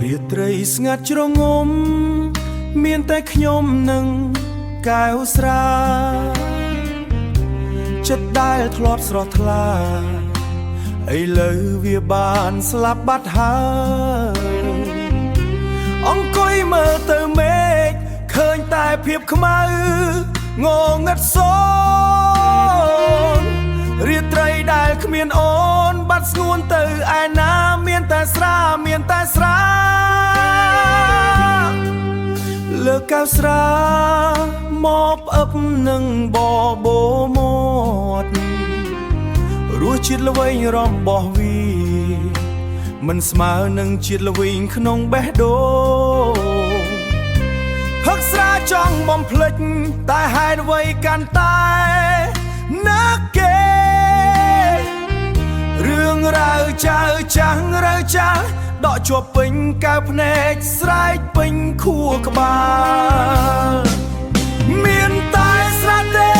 រាត្រីស្ងាត់ជ្រងំមានតែខ្ញុំនឹងកែវស្រាចិត្តដែលធ្លាប់ស្រស់ថ្លាឥឡូវវាបានស្លាប់បាត់ហើយអង្គុយមើលទៅមេឃឃើញតែភាពខ្មៅងងឹតសូនរាត្រីដែលគ្មានអូនបាត់ស្ងួនទៅឯណាមានតែស្រាមានតែស្រាលើកៅស្រាមកផ្អឹបនឹងបបោមាត់រសជាតិល្វីងរបស់វាមិនស្មើនឹងជាតិល្វីងក្នុងបេះដូងផឹកស្រាចង់បំភ្លេចតែហេតុអ្វីកាន់តែនឹកគេរឿងរ៉ាវចៅចាំងរៅចាស់ដកជាប់ពេញកៅភ្នែកស្រែកពេញខួរក្បាលមានតែស្រាទេ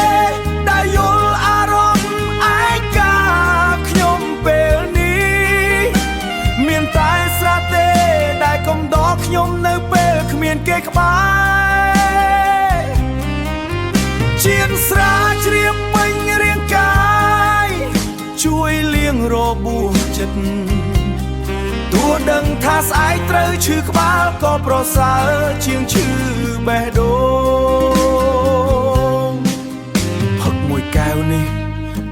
ដែលយល់អារម្មណ៍ឯកាខ្ញុំពេលនេះមានតែស្រាទេដែលកំដរខ្ញុំនៅពេលគ្មានគេក្បែរជាតិស្រាជ្រាបពេញរាងកាយជួយលាងរបួសចិត្តទោះដឹងថាស្អែកត្រូវឈឺក្បាលក៏ប្រសើរជាងឈឺបេះដូងផឹកមួយកែវនេះ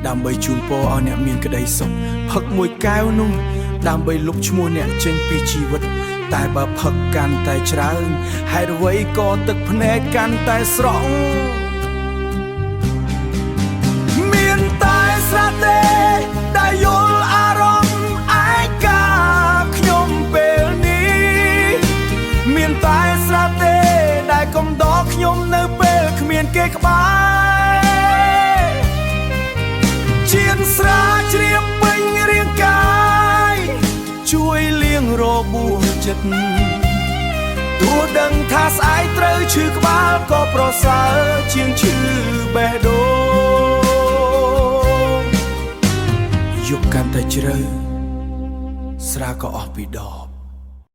ដើម្បីជូនពរឲ្យអ្នកមានក្តីសុខផឹកមួយកែវនោះដើម្បីលុបឈ្មោះអ្នកចេញពីជីវិតតែបើផឹកកាន់តែច្រើនហេតុអ្វីក៏ទឹកភ្នែកកាន់តែស្រង់មានតែស្រាទេដែលយល់អារម្មណ៍ឯកាខ្ញុំពេលនេះមានតែស្រាទេដែលកំដរខ្ញុំនៅពេលគ្មានគេក្បែរជាតិស្រាជ្រាបពេញរាងកាយជួយលាងរបួសចិត្តទោះដឹងថាស្អែកត្រូវឈឺក្បាលក៏ប្រសើរជាងឈឺបេះដូងយកកាន់តែជ្រៅស្រាក៏អស់ពីដប